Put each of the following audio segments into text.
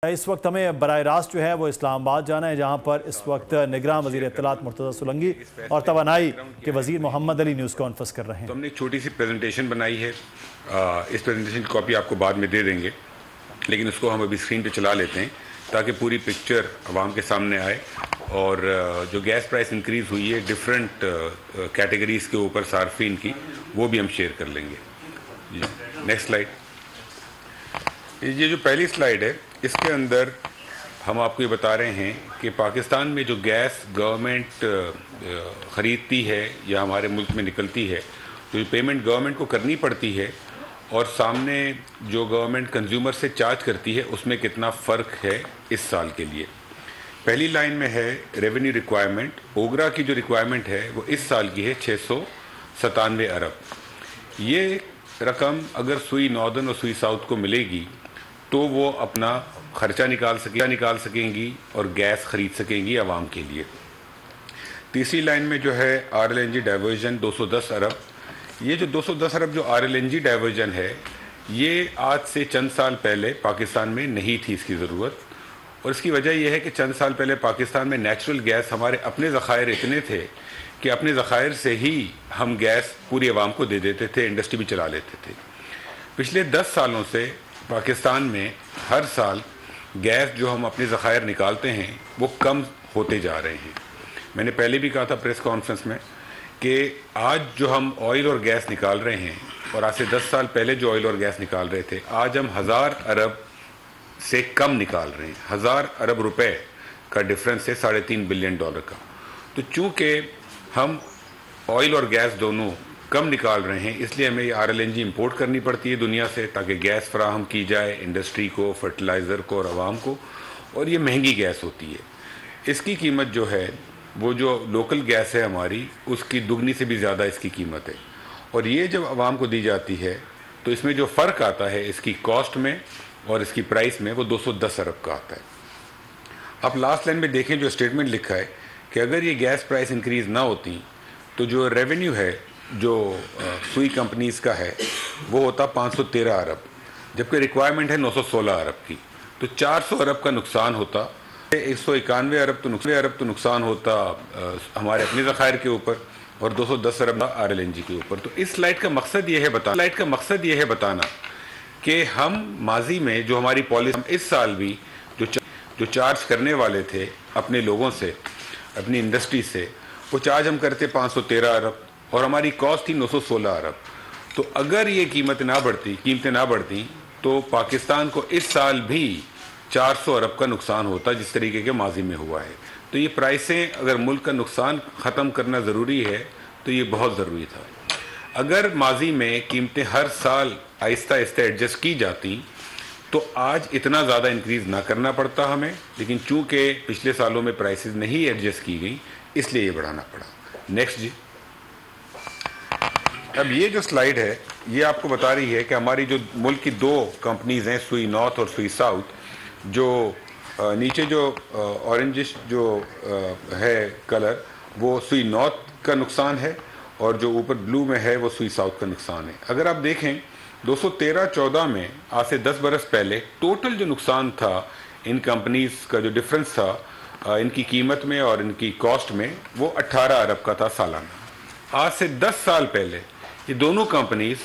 इस वक्त हमें बराह रास्त जो है वो इस्लामाबाद जाना है, जहाँ पर इस वक्त निगरान वज़ीर इत्तलात मुर्तज़ा सोलंकी और तवानाई के वज़ीर मोहम्मद अली न्यूज़ कॉन्फ्रेंस कर रहे हैं। तो हमने एक छोटी सी प्रेजेंटेशन बनाई है। इस प्रेजेंटेशन की कॉपी आपको बाद में दे देंगे, लेकिन उसको हम अभी स्क्रीन पे चला लेते हैं ताकि पूरी पिक्चर आवाम के सामने आए। और जो गैस प्राइस इंक्रीज़ हुई है डिफरेंट कैटेगरीज़ के ऊपर सार्फिन की, वो भी हम शेयर कर लेंगे। Next slide. ये जो पहली स्लाइड है, इसके अंदर हम आपको ये बता रहे हैं कि पाकिस्तान में जो गैस गवर्नमेंट ख़रीदती है या हमारे मुल्क में निकलती है, तो पेमेंट गवर्नमेंट को करनी पड़ती है और सामने जो गवर्नमेंट कंज्यूमर से चार्ज करती है उसमें कितना फ़र्क है इस साल के लिए। पहली लाइन में है रेवेन्यू रिक्वायरमेंट। ओगरा की जो रिक्वायरमेंट है वो इस साल की है 697 अरब। ये रकम अगर सुई नॉर्दर्न और सुई साउथ को मिलेगी तो वो अपना ख़र्चा निकाल सकेंगी और गैस ख़रीद सकेंगी आवाम के लिए। तीसरी लाइन में जो है RLNG डाइवर्जन 210 अरब। ये जो 210 अरब जो RLNG डाइवर्जन है, ये आज से चंद साल पहले पाकिस्तान में नहीं थी इसकी ज़रूरत। और इसकी वजह यह है कि चंद साल पहले पाकिस्तान में नेचुरल गैस, हमारे अपने ज़खायर इतने थे कि अपने ज़खायर से ही हम गैस पूरी आवाम को दे देते थे, इंडस्ट्री भी चला लेते थे। पिछले 10 सालों से पाकिस्तान में हर साल गैस जो हम अपने ज़खायर निकालते हैं वो कम होते जा रहे हैं। मैंने पहले भी कहा था प्रेस कॉन्फ्रेंस में कि आज जो हम ऑयल और गैस निकाल रहे हैं और आज से 10 साल पहले जो ऑयल और गैस निकाल रहे थे, आज हम 1000 अरब से कम निकाल रहे हैं। 1000 अरब रुपए का डिफरेंस है $3.5 बिलियन का। तो चूँकि हम ऑयल और गैस दोनों कम निकाल रहे हैं, इसलिए हमें RLNG इंपोर्ट करनी पड़ती है दुनिया से ताकि गैस फराहम की जाए इंडस्ट्री को, फर्टिलाइज़र को और आवाम को। और ये महंगी गैस होती है। इसकी कीमत जो है वो जो लोकल गैस है हमारी, उसकी दुगनी से भी ज़्यादा इसकी कीमत है। और ये जब आवाम को दी जाती है तो इसमें जो फ़र्क आता है इसकी कॉस्ट में और इसकी प्राइस में, वो 210 अरब का आता है। आप लास्ट लाइन में देखें जो स्टेटमेंट लिखा है कि अगर ये गैस प्राइस इंक्रीज़ ना होती तो जो रेवेन्यू है जो सुई कंपनीज़ का है वो होता 513 अरब, जबकि रिक्वायरमेंट है 916 अरब की। तो 400 अरब का नुकसान होता। 191 अरब तो नुकसान होता हमारे अपने ज़खायर के ऊपर और 210 अरब RLNG के ऊपर। तो इस स्लाइड का मकसद ये है बताना कि हम माजी में जो हमारी पॉलिसी, इस साल भी जो चार्ज करने वाले थे अपने लोगों से, अपनी इंडस्ट्री से, वो चार्ज हम करते 513 अरब और हमारी कॉस्ट थी 916 अरब। तो अगर ये कीमतें ना बढ़ती तो पाकिस्तान को इस साल भी 400 अरब का नुकसान होता, जिस तरीके के माजी में हुआ है। तो ये प्राइसें, अगर मुल्क का नुकसान ख़त्म करना ज़रूरी है तो ये बहुत ज़रूरी था। अगर माजी में कीमतें हर साल आहिस्ता आहिस्ता एडजस्ट की जाती तो आज इतना ज़्यादा इंक्रीज़ ना करना पड़ता हमें, लेकिन चूँकि पिछले सालों में प्राइसेस नहीं एडजस्ट की गई इसलिए ये बढ़ाना पड़ा। नेक्स्ट जी। अब ये जो स्लाइड है ये आपको बता रही है कि हमारी जो मुल्क की 2 कंपनीज़ हैं, सुई नॉर्थ और सुई साउथ, जो नीचे जो ऑरेंजिश जो है कलर, वो सुई नॉर्थ का नुकसान है और जो ऊपर ब्लू में है वो सुई साउथ का नुकसान है। अगर आप देखें 213-14 में, आज से 10 बरस पहले, टोटल जो नुकसान था इन कंपनीज़ का, जो डिफरेंस था इनकी कीमत में और इनकी कॉस्ट में, वो 18 अरब का था सालाना। आज से 10 साल पहले ये दोनों कंपनीज़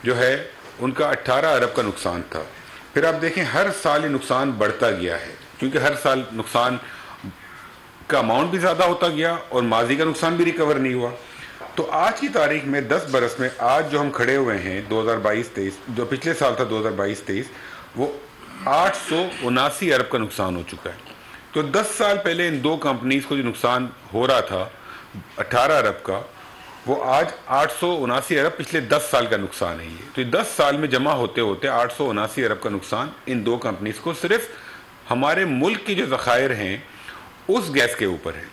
जो है उनका 18 अरब का नुकसान था। फिर आप देखें हर साल ये नुकसान बढ़ता गया है, क्योंकि हर साल नुकसान का अमाउंट भी ज़्यादा होता गया और माजी का नुकसान भी रिकवर नहीं हुआ। तो आज की तारीख में 10 बरस में आज जो हम खड़े हुए हैं 2022-23, जो पिछले साल था 2022-23, वो 879 अरब का नुकसान हो चुका है। तो 10 साल पहले इन 2 कंपनीज़ को जो नुकसान हो रहा था 18 अरब का, वो आज 879 अरब पिछले 10 साल का नुकसान है। ये तो 10 साल में जमा होते होते 879 अरब का नुकसान इन 2 कंपनीज़ को सिर्फ हमारे मुल्क की जो ज़खायर हैं उस गैस के ऊपर है।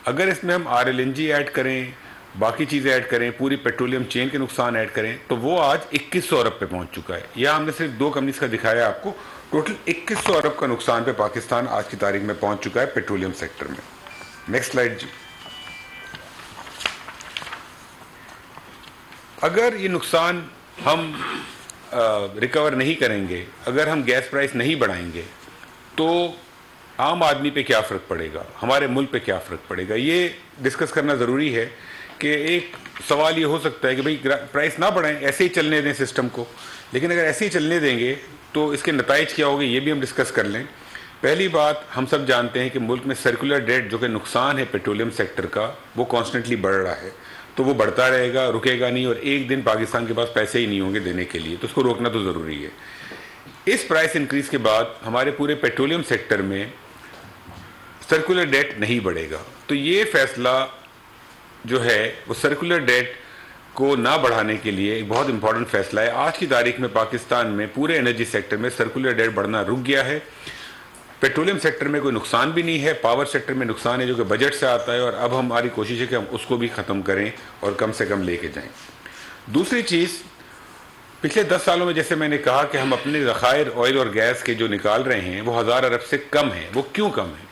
अगर इसमें हम RLNG ऐड करें, बाकी चीज़ें ऐड करें, पूरी पेट्रोलियम चेन के नुकसान ऐड करें, तो वो आज 2100 अरब पे पहुंच चुका है। यह हमने सिर्फ 2 कंपनीज़ का दिखाया आपको। टोटल 2100 अरब का नुकसान पे पाकिस्तान आज की तारीख में पहुंच चुका है पेट्रोलियम सेक्टर में। नेक्स्ट स्लाइड जी। अगर ये नुकसान हम रिकवर नहीं करेंगे, अगर हम गैस प्राइस नहीं बढ़ाएंगे, تو عام آدمی پہ کیا فرق پڑے گا, ہمارے ملک پہ کیا فرق پڑے گا, یہ ڈسکس کرنا ضروری ہے. کہ ایک سوال یہ ہو سکتا ہے کہ بھئی پرائس نہ بڑھائیں, ایسے ہی چلنے دیں سسٹم کو, لیکن اگر ایسے ہی چلنے دیں گے تو اس کے نتائج کیا ہوگے یہ بھی ہم ڈسکس کر لیں. پہلی بات, ہم سب جانتے ہیں کہ ملک میں سرکولر ڈیٹ جو کہ نقصان ہے پیٹرولیم سیکٹر کا, وہ کانسٹنٹلی بڑھ رہا ہے, تو وہ بڑھتا رہے گا, رکے گا نہیں, اور ایک دن پاکستان کے پاس پیسے ہی نہیں ہوں گے دینے کے لیے, تو اس کو روکنا تو ضروری ہے. اس پرائس انکریز کے بعد ہمارے پورے پیٹرولیم سیکٹر میں سرکولر ڈیٹ نہیں بڑھے گا. تو یہ فیصلہ جو ہے وہ سرکولر ڈیٹ کو نہ بڑھانے کے لیے ایک بہت امپورٹنٹ فیصلہ ہے. آج کی تاریخ میں پاکستان میں پورے انرجی سیکٹر میں سرکولر ڈیٹ بڑھنا رک گیا ہے. پیٹرولیم سیکٹر میں کوئی نقصان بھی نہیں ہے, پاور سیکٹر میں نقصان ہے جو کہ بجٹ سے آتا ہے, اور اب ہماری کوشش ہے کہ ہم اس کو بھی ختم کریں اور کم سے کم لے کے جائیں. دوسری چیز, پچھلے 10 سالوں میں جیسے میں نے کہا کہ ہم اپنے ذخائر آئل اور گیس کے جو نکال رہے ہیں وہ 1000 ارب سے کم ہیں. وہ کیوں کم ہیں؟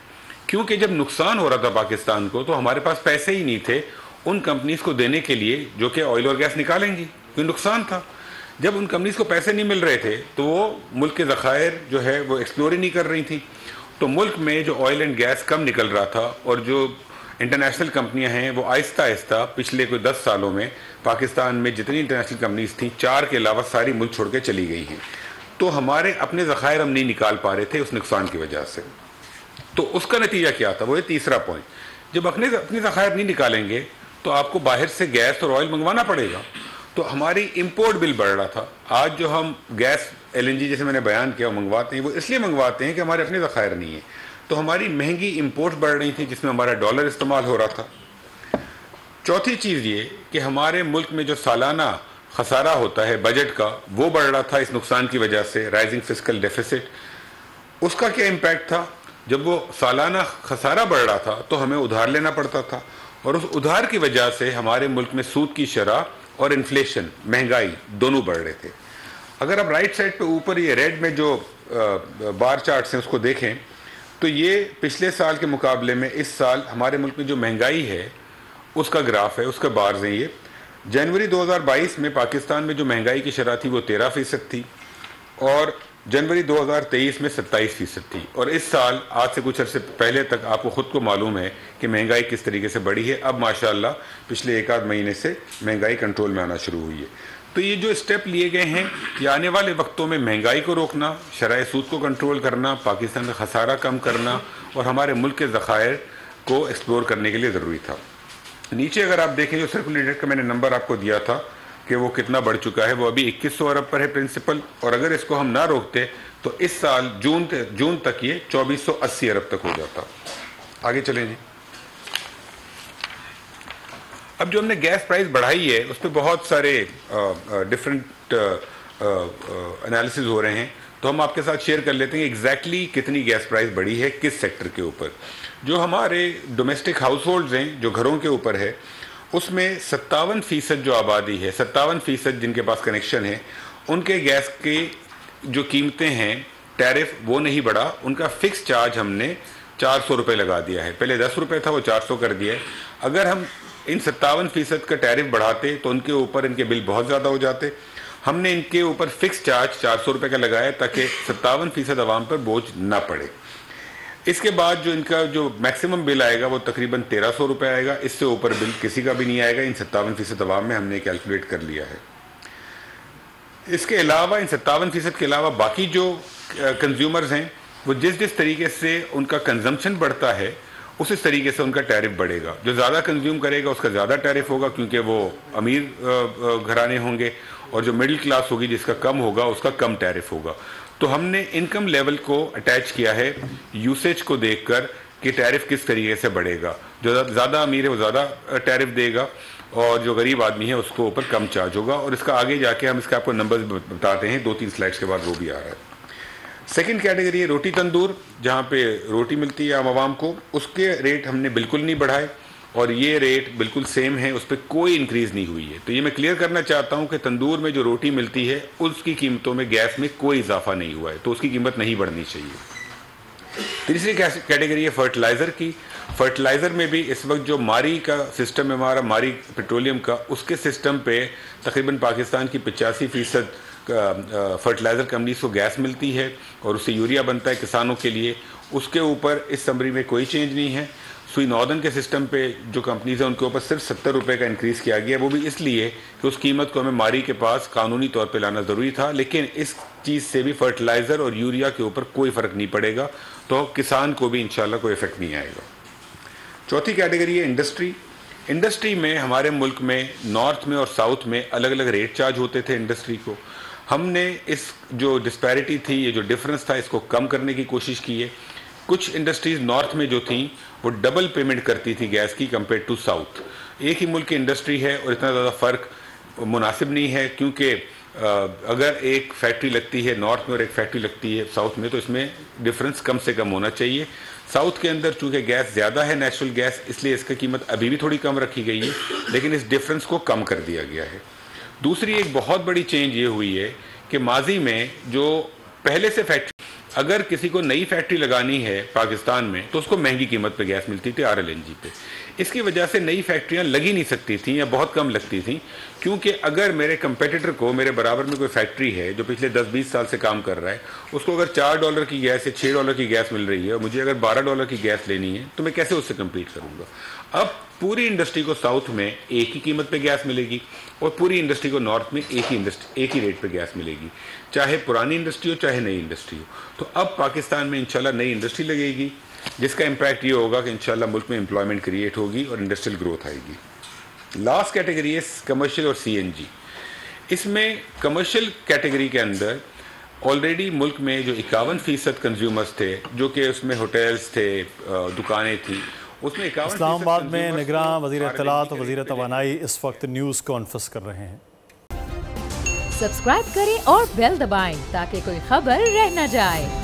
کیونکہ جب نقصان ہو رہا تھا پاکستان کو تو ہمارے پاس پیسے ہی نہیں تھے ان کمپنیز کو دینے کے لیے جو کہ آئل اور گیس نکالیں گی, کوئی نقصان تھا. جب ان کمپنیز کو پیسے نہیں مل رہے تھے تو وہ ملک کے ذخائر جو ہے وہ ایکسپلور ہی نہیں کر رہی تھیں. تو ملک میں جو آئل اینڈ گیس کم نکل رہا تھا, اور جو انٹرنیشنل کمپنیاں ہیں وہ آہستہ آہستہ پچھلے کوئی 10 سالوں میں پاکستان میں جتنی انٹرنیشنل کمپنیز تھیں 4 کے علاوہ ساری ملک چھوڑ کے چلی گئی ہیں. تو ہمارے اپنے ذخائر ہم نہیں نکال پا رہے تھے اس نقصان کی وجہ سے. تو اس کا نتیجہ کیا تھا, وہ یہ تیسرا پوائنٹ, جب اپنے ذخائر نہیں نکالیں گے تو آپ کو باہر سے گیس اور آئل منگوانا پڑے گا. تو ہماری امپورٹ بل بڑھ رہا تھا. آج جو ہم گیس LNG جیسے میں نے بیان کیا وہ منگواتے ہیں, وہ اس لیے منگواتے ہیں کہ ہمارے اپنے ذخائر نہیں ہیں. تو ہماری مہنگی امپورٹ بڑھ رہی تھی جس میں ہمارا ڈالر استعمال ہو رہا تھا. چوتھی چیز یہ کہ ہمارے ملک میں جو سالانہ خسارہ ہوتا ہے بجٹ کا وہ بڑھ رہا تھا اس نقصان کی وجہ سے, رائزنگ فسکل ڈیفیسٹ. اس کا کیا امپیکٹ تھا؟ جب وہ سالانہ خسارہ بڑھ رہا تھا تو ہمیں ادھار لینا پڑتا تھا, اور اس ادھار کی وجہ سے ہمارے ملک میں سود کی شرح اور انفلیشن, مہنگائی دونوں بڑھ رہے تھے. اگر آپ رائٹ سائڈ پہ اوپر یہ ریڈ میں جو بار چارٹس ہیں اس کو دیکھیں تو یہ پچھلے سال کے مقابلے میں اس سال ہمارے ملک میں جو مہنگائی ہے اس کا گراف ہے, اس کے بارز ہیں. یہ جنوری 2022 میں پاکستان میں جو مہنگائی کی شرح تھی وہ 13% تھی, اور جنوری 2023 میں 27% تھی. اور اس سال آج سے کچھ عرصے پہلے تک آپ کو خود کو معلوم ہے کہ مہنگائی کس طریقے سے بڑھی ہے. اب ماشاءاللہ پچھلے 1 آدھ مہینے سے مہنگائی کنٹرول میں آنا شروع ہوئی ہے. تو یہ جو اسٹیپ لیے گئے ہیں یہ آنے والے وقتوں میں مہنگائی کو روکنا, شرح سود کو کنٹرول کرنا, پاکستان کا خسارہ کم کرنا, اور ہمارے ملک کے ذخائر کو ایکسپلور کرنے کے لیے ضروری تھا. نیچے اگر آپ دیکھیں جو سرکولر ڈیٹ کا میں نے نمبر آپ کو دیا تھا کہ وہ کتنا بڑھ چکا ہے, وہ ابھی 2100 ارب پر ہے پرنسپل, اور اگر اس کو ہم نہ روکتے تو اس سال جون تک یہ 2480 ارب تک ہو جاتا. آگے چلیں جی. اب جو ہم نے گیس پرائز بڑھائی ہے اس پہ بہت سارے ڈفرینٹ انالیسز ہو رہے ہیں, تو ہم آپ کے ساتھ شیئر کر لیتے ہیں ایگزیکٹلی کتنی گیس پرائز بڑھی ہے کس سیکٹر کے اوپر. جو ہمارے ڈومیسٹک ہاؤس ہولڈز ہیں جو گھروں کے اوپر ہے اس میں 57% جو آبادی ہے, 57% جن کے پاس کنیکشن ہے, ان کے گیس کی جو قیمتیں ہیں ٹیرف وہ نہیں بڑھا. ان کا فکس چارج ہم نے 400 روپے لگا دیا ہے, پہلے 10 روپے تھا وہ 400 کر دیا ہے. اگر ہم ان 57% کا ٹیرف بڑھاتے تو ان کے اوپر ان کے بل بہت زیادہ ہو جاتے. ہم نے ان کے اوپر فکس چارج 400 روپے کا لگایا تاکہ 57% عوام پر بوجھ نہ پڑے. اس کے بعد جو ان کا جو میکسیمم بل آئے گا وہ تقریباً 1300 روپے آئے گا, اس سے اوپر بل کسی کا بھی نہیں آئے گا. ان 57% عوام میں ہم نے کیلکولیٹ کر لیا ہے. اس کے علاوہ ان 57% کے علاوہ باقی جو کنزیومرز ہیں وہ جس طریقے سے ان کا کنزمپشن بڑھتا ہے اس طریقے سے ان کا ٹیرف بڑھے گا. جو زیادہ کنزیوم کرے گا اس کا زیادہ ٹیرف ہوگا کیونکہ وہ امیر گھرانے ہوں گے, اور جو مڈل کلاس ہوگی جس کا کم ہوگا اس کا کم ٹیرف ہوگا. تو ہم نے انکم لیول کو اٹیچ کیا ہے یوسیج کو دیکھ کر کہ ٹیرف کس طریقے سے بڑھے گا. جو زیادہ امیر ہے وہ زیادہ ٹیرف دے گا, اور جو غریب آدمی ہے اس کو اوپر کم چارج ہوگا. اور اس کا آگے جا کے ہم اس کا آپ کو نمبرز بتاتے ہیں, 2-3 سلائڈس کے بعد وہ بھی آ رہا ہے. سیکنڈ کیٹیگری ہے روٹی تندور, جہاں پہ روٹی ملتی ہے عوام کو, اس کے ریٹ ہم نے بالکل نہیں بڑھائے, اور یہ ریٹ بالکل سیم ہے, اس پہ کوئی انکریز نہیں ہوئی ہے. تو یہ میں کلیئر کرنا چاہتا ہوں کہ تندور میں جو روٹی ملتی ہے اس کی قیمتوں میں گیس میں کوئی اضافہ نہیں ہوا ہے, تو اس کی قیمت نہیں بڑھنی چاہیے. تیسری کیٹیگری ہے فرٹیلائزر کی. فرٹیلائزر میں بھی اس وقت جو ماری کا سسٹم ہے ہمارا, ماری پیٹرولیم کا, اس کے سسٹم پہ تقریباً پاکستان کی 85% फर्टिलाइज़र कंपनीज को गैस मिलती है और उससे यूरिया बनता है किसानों के लिए, उसके ऊपर इस समरी में कोई चेंज नहीं है। सुई नॉर्दर्न के सिस्टम पे जो कंपनीज हैं उनके ऊपर सिर्फ 70 रुपये का इंक्रीज़ किया गया, वो भी इसलिए कि उस कीमत को हमें मारी के पास कानूनी तौर पे लाना ज़रूरी था। लेकिन इस चीज़ से भी फर्टिलाइज़र और यूरिया के ऊपर कोई फ़र्क नहीं पड़ेगा, तो किसान को भी इंशाल्लाह कोई इफेक्ट नहीं आएगा। चौथी कैटेगरी है इंडस्ट्री। इंडस्ट्री में हमारे मुल्क में नॉर्थ में और साउथ में अलग अलग रेट चार्ज होते थे इंडस्ट्री को। हमने इस जो डिस्पैरिटी थी, ये जो डिफरेंस था, इसको कम करने की कोशिश की है। कुछ इंडस्ट्रीज नॉर्थ में जो थी वो डबल पेमेंट करती थी गैस की कंपेयर टू साउथ। एक ही मुल्क की इंडस्ट्री है और इतना ज़्यादा फ़र्क मुनासिब नहीं है, क्योंकि अगर एक फैक्ट्री लगती है नॉर्थ में और एक फैक्ट्री लगती है साउथ में, तो इसमें डिफरेंस कम से कम होना चाहिए। साउथ के अंदर चूँकि गैस ज़्यादा है, नेचुरल गैस, इसलिए इसकी कीमत अभी भी थोड़ी कम रखी गई है, लेकिन इस डिफरेंस को कम कर दिया गया है। दूसरी एक बहुत बड़ी चेंज ये हुई है कि माजी में जो पहले से फैक्ट्री, अगर किसी को नई फैक्ट्री लगानी है पाकिस्तान में तो उसको महंगी कीमत पे गैस मिलती थी RLNG पे। इसकी वजह से नई फैक्ट्रियां लगी नहीं सकती थी या बहुत कम लगती थी, क्योंकि अगर मेरे कंपेटिटर को मेरे बराबर में कोई फैक्ट्री है जो पिछले 10-20 साल से काम कर रहा है, उसको अगर $4 की गैस या $6 की गैस मिल रही है और मुझे अगर $12 की गैस लेनी है तो मैं कैसे उससे कम्पीट करूँगा। अब पूरी इंडस्ट्री को साउथ में एक ही कीमत पे गैस मिलेगी और पूरी इंडस्ट्री को नॉर्थ में एक ही रेट पे गैस मिलेगी, चाहे पुरानी इंडस्ट्री हो चाहे नई इंडस्ट्री हो। तो अब पाकिस्तान में इंशाल्लाह नई इंडस्ट्री लगेगी, जिसका इम्पैक्ट ये होगा कि इंशाल्लाह मुल्क में एम्प्लॉयमेंट क्रिएट होगी और इंडस्ट्रियल ग्रोथ आएगी। लास्ट कैटेगरी है कमर्शियल और CNG। इसमें कमर्शियल कैटेगरी के अंदर ऑलरेडी मुल्क में जो 51% कंज्यूमर्स थे, जो कि उसमें होटल्स थे, दुकानें थी, उसमें इस्लामाबाद में निगरां वज़ीर इत्तलात और वज़ीर तवानाई इस वक्त न्यूज़ कॉन्फ्रेंस कर रहे हैं। सब्सक्राइब करें और बेल दबाएं ताकि कोई खबर रह न जाए।